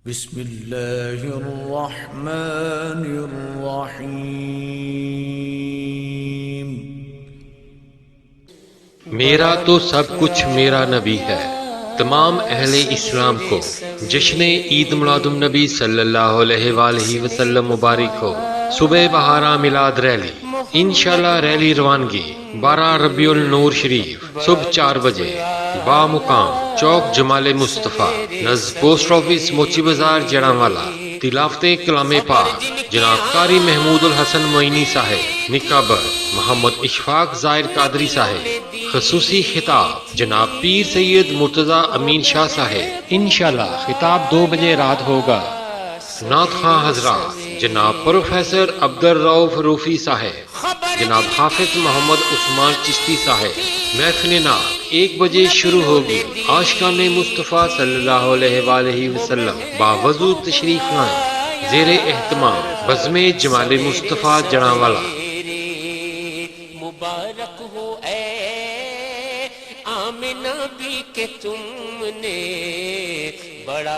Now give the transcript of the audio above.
بسم اللہ الرحمن الرحیم۔ میرا تو سب کچھ میرا نبی ہے۔ تمام اہل اسلام کو جشن عید میلاد النبی صلی اللہ علیہ وآلہ وسلم مبارک ہو۔ صبح بہارا میلاد ریلی، انشاءاللہ ریلی روانگی 12 ربیع النور شریف صبح 4 بجے بامقام چوک جمال مصطفیٰ نزد پوسٹ آفس موچی بازار جڑانوالا۔ تلاوت کلام پاک جناب قاری محمود الحسن معینی صاحب، نکابر محمد اشفاق ظاہر قادری صاحب، خصوصی خطاب جناب پیر سید مرتضی امین شاہ صاحب۔ انشاءاللہ خطاب 2 بجے رات ہوگا۔ نعت خواں حضرات جناب پروفیسر عبدالرؤف روفی صاحب، جناب حافظ محمد عثمان چشتی صاحب۔ محفل نعت 1 بجے شروع ہوگی۔ عاشقان مصطفیٰ صلی اللہ علیہ وآلہ وسلم باوضو تشریف لائیں۔ زیر اہتمام بزم جمال مصطفیٰ جڑانوالا۔ مبارک ہو اے آمنہ بھی کہ تم نے بڑا